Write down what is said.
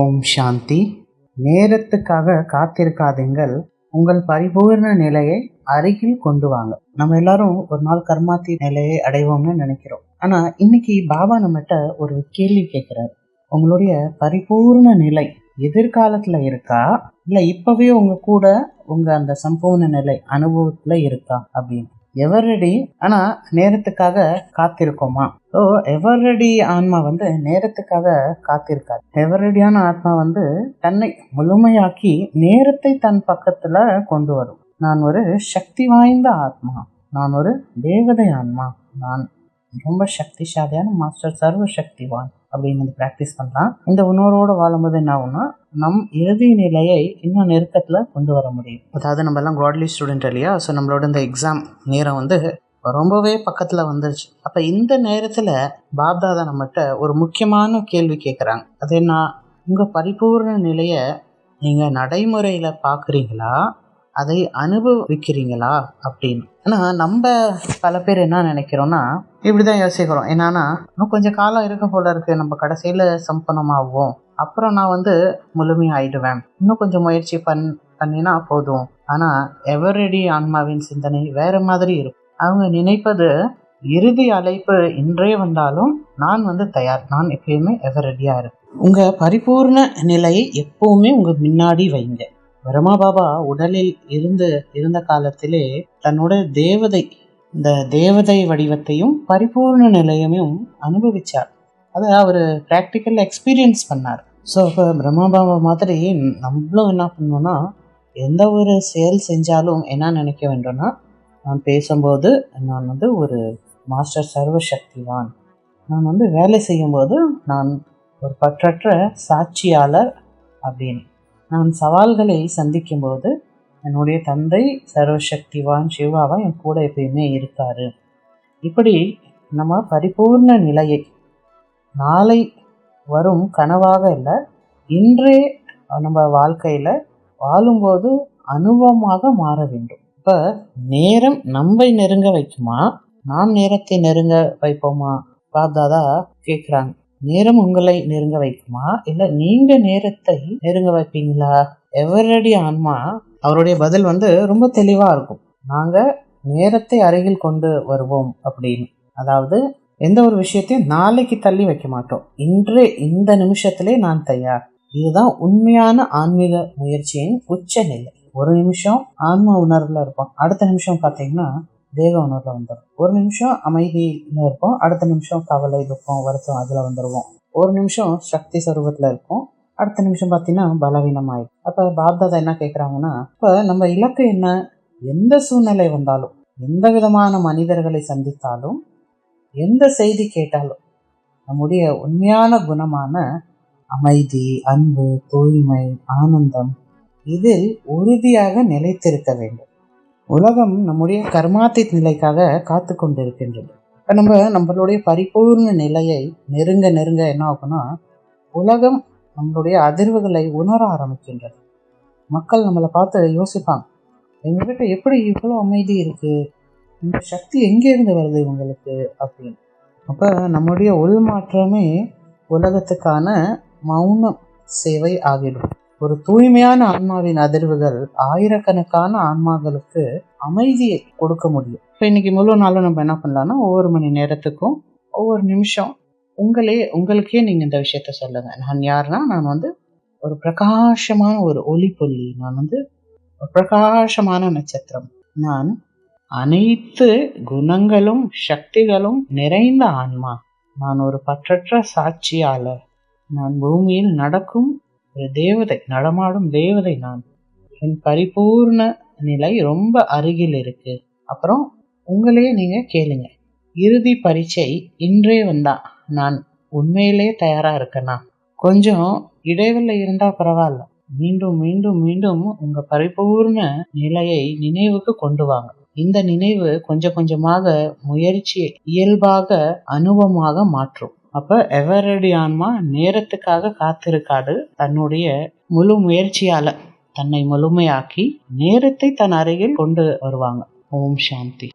ஓம் சாந்தி. நேரத்துக்காக காத்திருக்காதீங்கள், உங்கள் பரிபூர்ண நிலையை அருகில் கொண்டு வாங்க. நம்ம எல்லாரும் ஒரு நாள் கர்மாத்தி நிலையை அடைவோம்னு நினைக்கிறோம். ஆனா இன்னைக்கு பாபா நம்மகிட்ட ஒரு கேள்வி கேட்கிறார். உங்களுடைய பரிபூர்ண நிலை எதிர்காலத்துல இருக்கா, இல்ல இப்பவே உங்க கூட உங்க அந்த சம்பூர்ண நிலை அனுபவத்துல இருக்கா அப்படின்னு. எவர் ரெடி, ஆனா நேரத்துக்காக காத்திருக்கோமா? ஸோ எவர் ரெடி ஆன்மா நேரத்துக்காக காத்திருக்காது. எவர் ரெடியான ஆத்மா தன்னை முழுமையாக்கி நேரத்தை தன் பக்கத்துல கொண்டு வரும். நான் ஒரு சக்தி வாய்ந்த ஆத்மா, நான் ஒரு தேவதை ஆன்மா, நான் ரொம்ப சக்திசாலியான மாஸ்டர் சர்வ சக்திவான் அப்படின்னு பிராக்டிஸ் பண்ணலாம். இந்த உணர்வோடு வாழும்போது என்ன ஆகும்னா, நம் இறுதி நிலையை இன்னும் நெருக்கத்துல கொண்டு வர முடியும். அதாவது நம்ம எல்லாம் காட்லி ஸ்டூடெண்ட் இல்லையா? ஸோ நம்மளோட இந்த எக்ஸாம் நேரம் ரொம்பவே பக்கத்துல வந்துருச்சு. அப்ப இந்த நேரத்துல பாப்தாதா நம்மகிட்ட ஒரு முக்கியமான கேள்வி கேட்குறாங்க. அது என்ன? உங்க பரிபூர்ண நிலைய நீங்க நடைமுறையில பாக்குறீங்களா, அதை அனுபவிக்கிறீங்களா அப்படின்னு. ஆனா நம்ம பல பேர் என்ன நினைக்கிறோம்னா, இப்படிதான் யோசிக்கிறோம். என்னன்னா, இன்னும் கொஞ்சம் காலம் இருக்க போல இருக்கு, நம்ம கடைசியில சம்பனமாகுவோம், அப்புறம் நான் முழுமையாயிடுவேன், இன்னும் கொஞ்சம் முயற்சி பண்ணினா போதும். ஆனா எவரெடி ஆன்மாவின் சிந்தனை வேற மாதிரி இருக்கும். அவங்க நினைப்பது, இறுதி அழைப்பு இன்றே வந்தாலும் நான் தயார், நான் எப்பயுமே எவரெடியா இருக்கேன். உங்க பரிபூர்ண நிலையை எப்பவுமே உங்க முன்னாடி வைங்க. பிரம்மா பாபா உடலில் இருந்த காலத்திலே தன்னோட இந்த தேவதை வடிவத்தையும் பரிபூர்ண நிலையையும் அனுபவிச்சார். அதை அவர் ப்ராக்டிக்கல் எக்ஸ்பீரியன்ஸ் பண்ணார். ஸோ இப்போ பிரம்மா பாபா மாதிரி நம்மளும் என்ன பண்ணோம்னா, எந்த ஒரு செயல் செஞ்சாலும் என்ன நினைக்க வேண்டும்னா, நான் பேசும்போது நான் ஒரு மாஸ்டர் சர்வ சக்திவான், நான் வேலை செய்யும்போது நான் ஒரு பற்றற்ற சாட்சியாளர் அப்படின்னு, நான் சவால்களை சந்திக்கும் போது என்னுடைய தந்தை சர்வசக்திவான் சிவாவா என் கூட எப்பயுமே இருக்காரு. இப்படி நம்ம பரிபூர்ண நிலையை நாளை வரும் கனவாக இல்லை, இன்றே நம்ம வாழ்க்கையில வாழும்போது அனுபவமாக மாற வேண்டும். இப்ப நேரம் நம்மை நெருங்க வைக்குமா, நாம் நேரத்தை நெருங்க வைப்போமா? பாப்தாதா கேட்குறாங்க. நேரம் உங்களை நெருங்க வைக்குமா, இல்ல நீங்க நேரத்தை நெருங்க வைப்பீங்களா? எவரடி ஆன்மா அவருடைய பதில் ரொம்ப தெளிவா இருக்கும். நாங்க நேரத்தை அருகில் கொண்டு வருவோம் அப்படின்னு. அதாவது எந்த ஒரு விஷயத்தையும் நாளைக்கு தள்ளி வைக்க மாட்டோம், இன்றே இந்த நிமிஷத்திலே நான் தயார். இதுதான் உண்மையான ஆன்மீக முயற்சியின் உச்ச நிலை. ஒரு நிமிஷம் ஆன்ம உணர்வுல இருப்போம், அடுத்த நிமிஷம் பார்த்தீங்கன்னா தேக உணர்வுல வந்துடும். ஒரு நிமிஷம் அமைதியில இருப்போம், அடுத்த நிமிஷம் கவலை, துக்கம், வருத்தம் அதுல வந்துடுவோம். ஒரு நிமிஷம் சக்தி சொரூபத்துல இருக்கும், அடுத்த நிமிஷம் பார்த்தீங்கன்னா பலவீனமாயிடும். அப்ப பாப்தாதா என்ன கேட்குறாங்கன்னா, இப்ப நம்ம இலக்கு என்ன? எந்த சூழ்நிலை வந்தாலும், எந்த விதமான மனிதர்களை சந்தித்தாலும், எந்த செய்தி கேட்டாலும், நம்முடைய உண்மையான குணமான அமைதி, அன்பு, தூய்மை, ஆனந்தம் இதில் உறுதியாக நிலைத்திருக்க வேண்டும். உலகம் நம்முடைய கர்மாத்தித் நிலைக்காக காத்து கொண்டிருக்கின்றது. இப்போ நம்மளுடைய பரிபூர்ண நிலையை நெருங்க நெருங்க என்ன ஆகும்னா, உலகம் நம்மளுடைய அதிர்வுகளை உணர ஆரம்பிக்கின்றது. மக்கள் நம்மளை பார்த்து யோசிப்பாங்க, எங்ககிட்ட எப்படி இவ்வளோ அமைதி இருக்கு, இந்த சக்தி எங்கேருந்து வருது இவங்களுக்கு அப்படின்னு. அப்போ நம்முடைய உள்மாற்றமே உலகத்துக்கான மௌன சேவை ஆகிடும். ஒரு தூய்மையான ஆன்மாவின் அதிர்வுகள் ஆயிரக்கணக்கான ஆன்மாக்களுக்கு அமைதியை கொடுக்க முடியும். இப்போ இன்னைக்கு முழு நாளும் நம்ம என்ன பண்ணலாம்னா, ஒவ்வொரு மணி நேரத்துக்கும் ஒவ்வொரு நிமிஷம் உங்களுக்கே நீங்க இந்த விஷயத்த சொல்லுங்க. நான் யாருன்னா, நான் ஒரு பிரகாசமான ஒரு ஒளி புள்ளி, நான் ஒரு பிரகாசமான நட்சத்திரம், நான் அனைத்து குணங்களும் சக்திகளும் நிறைந்த ஆன்மா, நான் ஒரு பற்றற்ற சாட்சியாளர், நான் பூமியில் நடக்கும் ஒரு தேவதை, நடமாடும் தேவதை, நான் என் பரிபூர்ண நிலை ரொம்ப அருகில் இருக்கு. அப்புறம் உங்களையே நீங்க கேளுங்க, இறுதி பரீட்சை இன்றே வந்தா நான் உண்மையிலே தயாரா இருக்கேனா? கொஞ்சம் இடைவெளி இருந்தா பரவாயில்ல, மீண்டும் மீண்டும் மீண்டும் உங்க பரிபூர்ண நிலையை நினைவுக்கு கொண்டு வாங்க. இந்த நினைவு கொஞ்சம் கொஞ்சமாக முயற்சியை இயல்பாக அனுபவமாக மாற்றும். அப்ப எவரடி ஆன்மா நேரத்துக்காக காத்திருக்காது, தன்னுடைய முழு முயற்சியால தன்னை முழுமையாக்கி நேரத்தை தன் அருகில் கொண்டு வருவாங்க. ஓம் சாந்தி.